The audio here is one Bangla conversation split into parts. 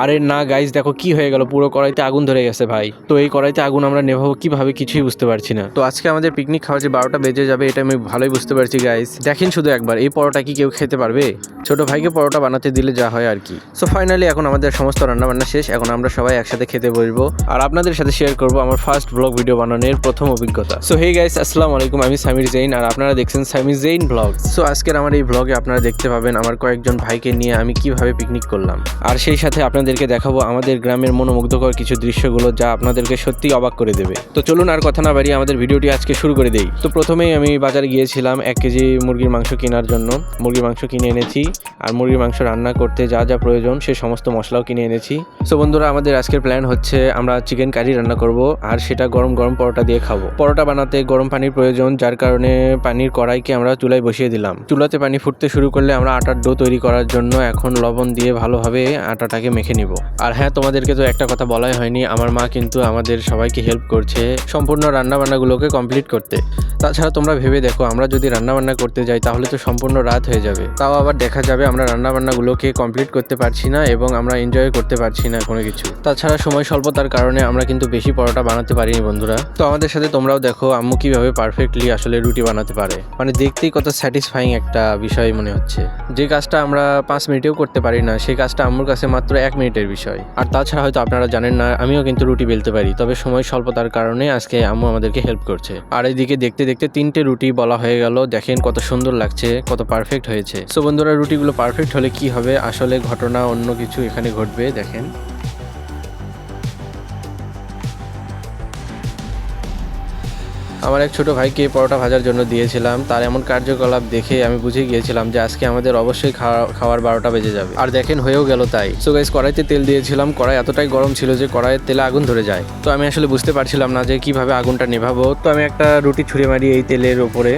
আরে না গাইস, দেখো কি হয়ে গেল, পুরো কড়াইতে আগুন ধরে গেছে ভাই। তো এই কড়াইতে আগুন আমরা নেভাবো কিভাবে কিছুই বুঝতে পারছি না। তো আজকে আমাদের পিকনিক খাওয়া যে 12টা বেজে যাবে এটা আমি ভালোই বুঝতে পারছি গাইস। দেখেন শুধু একবার, এই পরোটা কি কেউ খেতে পারবে? ছোট ভাইকে পরোটা বানাতে দিলে যা হয় আর কি। সো ফাইনালি এখন আমাদের সমস্ত রান্না বান্না শেষ, এখন আমরা সবাই একসাথে খেতে বসবো আর আপনাদের সাথে শেয়ার করবো আমার ফার্স্ট ব্লগ ভিডিও বানানোর প্রথম অভিজ্ঞতা। সো হে গাইস, আসসালামু আলাইকুম, আমি সামির জৈন আর আপনারা দেখছেন সামির জৈন ব্লগ। সো আজকের আমার এই ব্লগে আপনারা দেখতে পাবেন আমার কয়েকজন ভাইকে নিয়ে আমি কিভাবে পিকনিক করলাম, আর সেই সাথে আপনাদেরকে দেখাবো আমাদের গ্রামের মনোমুগ্ধকর কিছু দৃশ্যগুলো যা আপনাদেরকে সত্যি অবাক করে দেবে। তো চলুন আর কথা না বাড়িয়ে আমাদের ভিডিওটি আজকে শুরু করে দেই। তো প্রথমেই আমি বাজারে গিয়েছিলাম 1 কেজি মুরগির মাংস কেনার জন্য। মুরগির মাংস কিনে এনেছি আর মুরগির মাংস রান্না করতে যা যা প্রয়োজন সে সমস্ত মশলাও কিনে এনেছি। সো বন্ধুরা, আমাদের আজকের প্ল্যান হচ্ছে আমরা চিকেন কারি রান্না করব আর সেটা গরম গরম পরোটা দিয়ে খাবো। পরোটা বানাতে গরম পানির প্রয়োজন, যার কারণে পানির কড়াইকে আমরা চুলায় বসিয়ে দিলাম। চুলাতে পানি ফুটতে শুরু করলে আমরা আটার ডো তৈরি করার জন্য এখন লবণ দিয়ে ভালোভাবে আটাটাকে মেখে নিব। আর হ্যাঁ, তোমাদেরকে তো একটা কথা বলাই হয়নি, আমার মা কিন্তু আমাদের সবাইকে হেল্প করছে সম্পূর্ণ রান্নাবান্নাগুলোকে কমপ্লিট করতে। তাছাড়া তোমরা ভেবে দেখো, আমরা যদি রান্নাবান্না করতে যাই তাহলে তো সম্পূর্ণ রাত হয়ে যাবে। তাও আবার দেখা যাবে আমরা রান্নাবান্নাগুলোকে কমপ্লিট করতে পারছি না এবং আমরা এনজয় করতে পারছি না কোনো কিছু। তাছাড়া সময় স্বল্পতার কারণে আমরা কিন্তু বেশি পরোটা বানাতে পারিনি বন্ধুরা। তো আমাদের সাথে তোমরাও দেখো আম্মু কিভাবে পারফেক্টলি আসলে রুটি বানাতে পারে। মানে দেখতেই কত স্যাটিসফাইং একটা বিষয় মনে হচ্ছে। যে কাজটা আমরা 5 মিনিটেও করতে পারি না, সেই কাজটা আম্মুর কাছে মাত্র 1 মিনিটের বিষয়। আর তাছাড়া হয়তো আপনারা জানেন না, আমিও কিন্তু রুটি বেলতে পারি, তবে সময় স্বল্পতার কারণে আজকে আম্মু আমাদেরকে হেল্প করছে। আর এইদিকে দেখতে দেখতে 3টে রুটি বলা হয়ে গেল। দেখেন কত সুন্দর লাগছে, কত পারফেক্ট হয়েছে। সো বন্ধুরা, রুটিগুলো পারফেক্ট হলে কি হবে, আসলে ঘটনা অন্য কিছু এখানে ঘটবে। দেখেন আমার এক ছোট ভাইকে পরোটা ভাজার জন্য দিয়েছিলাম, তার এমন কার্যকলাপ দেখে আমি বুঝে গিয়েছিলাম যে আজকে আমাদের অবশ্যই খাওয়ার 12টা বেজে যাবে। আর দেখেন হয়েও গেল তাই। সো গাইস, কড়াইতে তেল দিয়েছিলাম, কড়াই এতটাই গরম ছিল যে কড়াইয়ের তেলে আগুন ধরে যায়। তো আমি আসলে বুঝতে পারছিলাম না যে কিভাবে আগুনটা নেভাবো। তো আমি একটা রুটি ছুঁড়ে মারি এই তেলের ওপরে,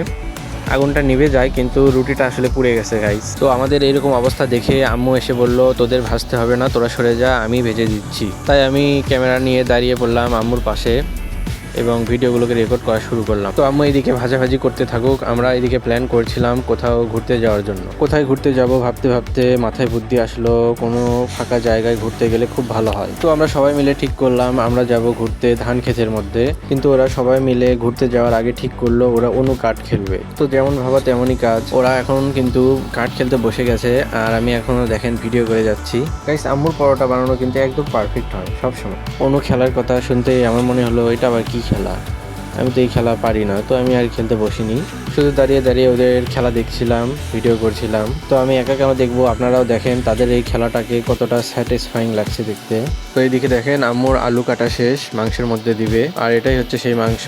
আগুনটা নিভে যায় কিন্তু রুটিটা আসলে পুড়ে গেছে গাইস। তো আমাদের এরকম অবস্থা দেখে আম্মু এসে বলল, তোদের ভাজতে হবে না, তোরা সরে যা, আমি ভেজে দিচ্ছি। তাই আমি ক্যামেরা নিয়ে দাঁড়িয়ে পড়লাম আম্মুর পাশে এবং ভিডিওগুলোকে রেকর্ড করা শুরু করলাম। তো আম্মু এদিকে ভাজাভাজি করতে থাকুক, আমরা এদিকে প্ল্যান করছিলাম কোথাও ঘুরতে যাওয়ার জন্য। কোথায় ঘুরতে যাব ভাবতে ভাবতে মাথায় বুদ্ধি আসলো, কোনো ফাঁকা জায়গায় ঘুরতে গেলে খুব ভালো হয়। তো আমরা সবাই মিলে ঠিক করলাম আমরা যাব ঘুরতে ধান ক্ষেতের মধ্যে। কিন্তু ওরা সবাই মিলে ঘুরতে যাওয়ার আগে ঠিক করলো ওরা অনু কাঠ খেলবে। তো যেমন ভাবা তেমনই কাজ, ওরা এখন কিন্তু কাঠ খেলতে বসে গেছে আর আমি এখনো দেখেন ভিডিও করে যাচ্ছি। গাইস, আম্মুর পরোটা বানানো কিন্তু একদম পারফেক্ট হয় সবসময়। অনু খেলার কথা শুনতেই আমার মনে হলো এটা আবার কি খেলা, আমি তো এই খেলা পারি না। তো আমি আর খেলতে বসিনি, শুধু দাঁড়িয়ে দাঁড়িয়ে ওদের খেলা দেখছিলাম, ভিডিও করছিলাম। তো আমি একা কেন দেখবো, আপনারাও দেখেন তাদের এই খেলাটাকে কতটা স্যাটিসফাইং লাগছে দেখতে। তো এইদিকে দেখেন আম্মুর আলু কাটা শেষ, মাংসের মধ্যে দিবে। আর এটাই হচ্ছে সেই মাংস,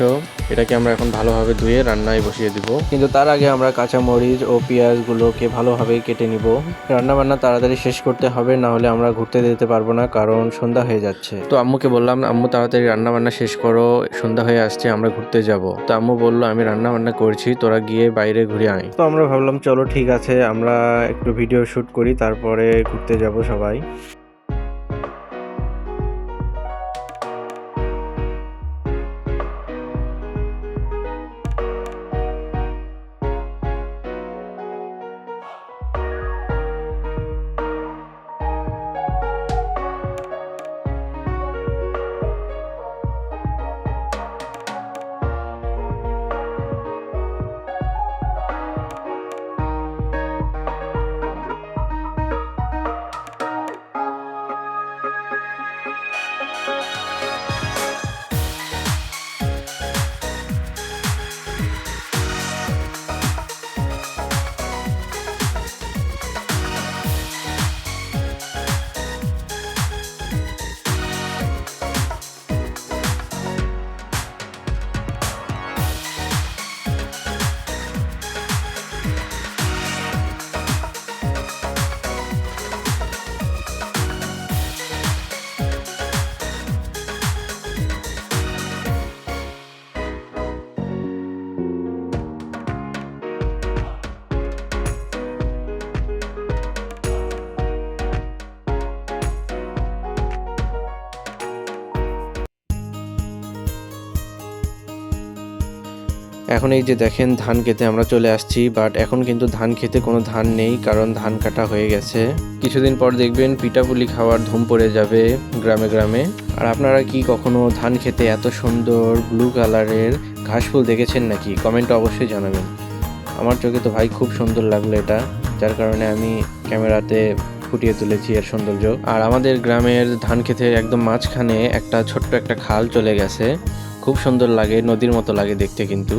এটাকে আমরা এখন ভালোভাবে ধুয়ে রান্নায় বসিয়ে দিব। কিন্তু তার আগে আমরা কাঁচা মরিচ ও পেঁয়াজগুলোকে ভালোভাবে কেটে নিব। রান্না বান্না তাড়াতাড়ি শেষ করতে হবে, না হলে আমরা ঘুরতে যেতে পারবো না, কারণ সন্ধ্যা হয়ে যাচ্ছে। তো আম্মুকে বললাম, আম্মু তাড়াতাড়ি রান্না বান্না শেষ করো, সন্ধ্যা হয়ে আসছে, আমরা ঘুরতে যাব। তো আম্মু বললো, আমি রান্না বান্না করছি, তোরা গিয়ে বাইরে ঘুরে আয়। তো আমরা ভাবলাম চলো ঠিক আছে, আমরা একটু ভিডিও শুট করি, তারপরে ঘুরতে যাব সবাই। এখন এই যে দেখেন ধান খেতে আমরা চলে আসছি, বাট এখন কিন্তু ধান খেতে কোনো ধান নেই, কারণ ধান কাটা হয়ে গেছে। কিছুদিন পর দেখবেন পিঠাপুলি খাওয়ার ধুম পড়ে যাবে গ্রামে গ্রামে। আর আপনারা কি কখনো ধান খেতে এত সুন্দর ব্লু কালারের ঘাস ফুল দেখেছেন নাকি? কমেন্টে অবশ্যই জানাবেন। আমার চোখে তো ভাই খুব সুন্দর লাগলো এটা, যার কারণে আমি ক্যামেরাতে ফুটিয়ে তুলেছি এর সৌন্দর্য। আর আমাদের গ্রামের ধান ক্ষেতের একদম মাঝখানে একটা ছোট্ট একটা খাল চলে গেছে, খুব সুন্দর লাগে, নদীর মতো লাগে দেখতে। কিন্তু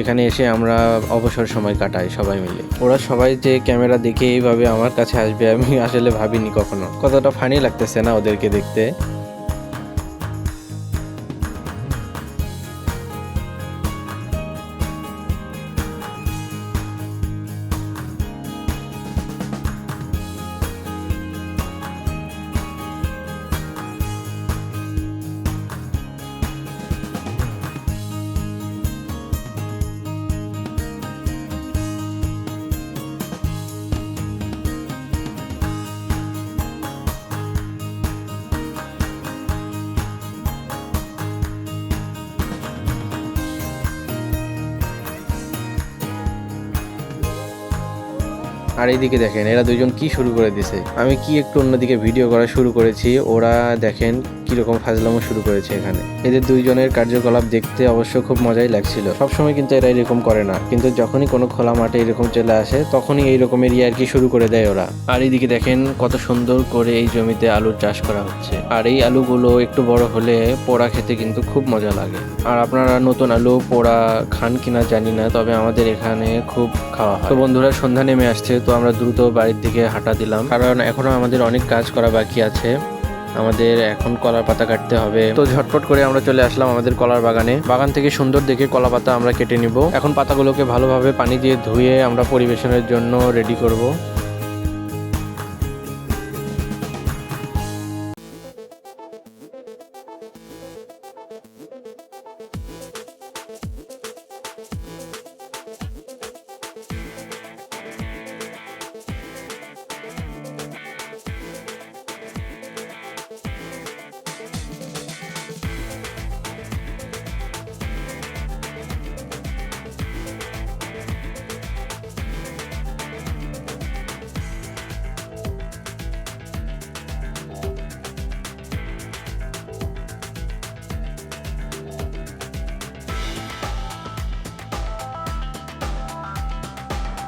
এখানে এসে আমরা অবসর সময় কাটাই সবাই মিলে। ওরা সবাই যে ক্যামেরা দেখে এইভাবে আমার কাছে আসবে আমি আসলে ভাবিনি কখনো। কতটা ফানি লাগতেছে না ওদেরকে দেখতে। আর এইদিকে দেখেন এরা দুইজন কি শুরু করে দিছে। আমি কি একটু অন্যদিকে ভিডিও করা শুরু করেছি, ওরা দেখেন কিরকম ফাজলামো শুরু করেছে এখানে। এদের দুইজনের কার্যকলাপ দেখতে অবশ্য খুব মজাই লাগছিল। সবসময় কিন্তু এরা এরকম করে না, কিন্তু যখনই কোনো খোলা মাঠে এরকম চলে আসে তখনই এই রকমের আর কি শুরু করে দেয় ওরা। আর এইদিকে দেখেন কত সুন্দর করে এই জমিতে আলুর চাষ করা হচ্ছে। আর এই আলুগুলো একটু বড় হলে পোড়া খেতে কিন্তু খুব মজা লাগে। আর আপনারা নতুন আলু পোড়া খান কিনা জানি না, তবে আমাদের এখানে খুব খাওয়া হয়। তো বন্ধুরা সন্ধ্যা নেমে আসছে, তো আমরা দ্রুত বাড়ির দিকে হাঁটা দিলাম, কারণ এখনো আমাদের অনেক কাজ করা বাকি আছে। আমাদের এখন কলার পাতা কাটতে হবে। তো ঝটপট করে আমরা চলে আসলাম আমাদের কলার বাগানে। বাগান থেকে সুন্দর দেখে কলা পাতা আমরা কেটে নিব। এখন পাতাগুলোকে ভালোভাবে পানি দিয়ে ধুয়ে আমরা পরিবেশনের জন্য রেডি করব।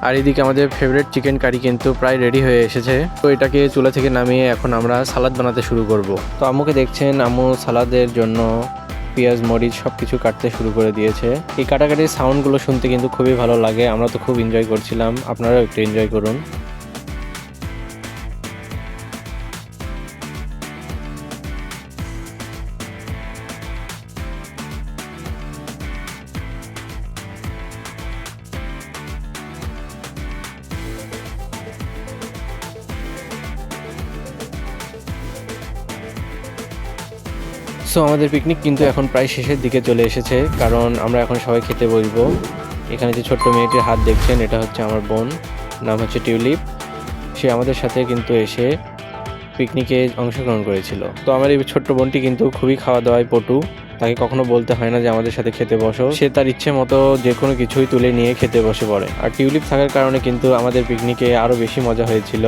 আর এদিকে আমাদের ফেভারিট চিকেন কারি কিন্তু প্রায় রেডি হয়ে এসেছে। তো এটাকে চুলা থেকে নামিয়ে এখন আমরা সালাদ বানাতে শুরু করব। তো আম্মুকে দেখছেন, আম্মু সালাদের জন্য পেঁয়াজ মরিচ সব কিছু কাটতে শুরু করে দিয়েছে। এই কাটাকাটির সাউন্ডগুলো শুনতে কিন্তু খুবই ভালো লাগে, আমরা তো খুব এনজয় করছিলাম, আপনারাও একটু এনজয় করুন। সো আমাদের পিকনিক কিন্তু এখন প্রায় শেষের দিকে চলে এসেছে, কারণ আমরা এখন সবাই খেতে বসবো। এখানে যে ছোট্ট মেয়েটির হাত দেখছেন, এটা হচ্ছে আমার বোন, নাম হচ্ছে টিউলিপ। সে আমাদের সাথে কিন্তু এসে পিকনিকে অংশগ্রহণ করেছিল। তো আমার এই ছোট্ট বোনটি কিন্তু খুবই খাওয়া দাওয়ায় পটু, তাকে কখনো বলতে হয় না যে আমাদের সাথে খেতে বসো, সে তার ইচ্ছে মতো যে কোনো কিছুই তুলে নিয়ে খেতে বসে পড়ে। আর টিউলিপ থাকার কারণে কিন্তু আমাদের পিকনিকে আরও বেশি মজা হয়েছিল।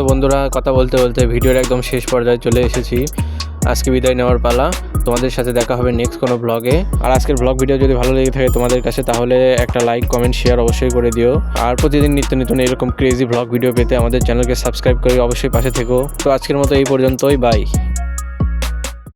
তো বন্ধুরা কথা বলতে বলতে ভিডিওর একদম শেষ পর্যায়ে চলে এসেছি। আজকে বিদায় নেওয়ার পালা। তোমাদের সাথে দেখা হবে নেক্সট কোনো ব্লগে। আর আজকের ব্লগ ভিডিও যদি ভালো লেগে থাকে তোমাদের কাছে, তাহলে একটা লাইক কমেন্ট শেয়ার অবশ্যই করে দিও। আর প্রতিদিন নিত্য নতুন এরকম ক্রেজি ব্লগ ভিডিও পেতে আমাদের চ্যানেলকে সাবস্ক্রাইব করে অবশ্যই পাশে থেকো। তো আজকের মতো এই পর্যন্তই, বাই।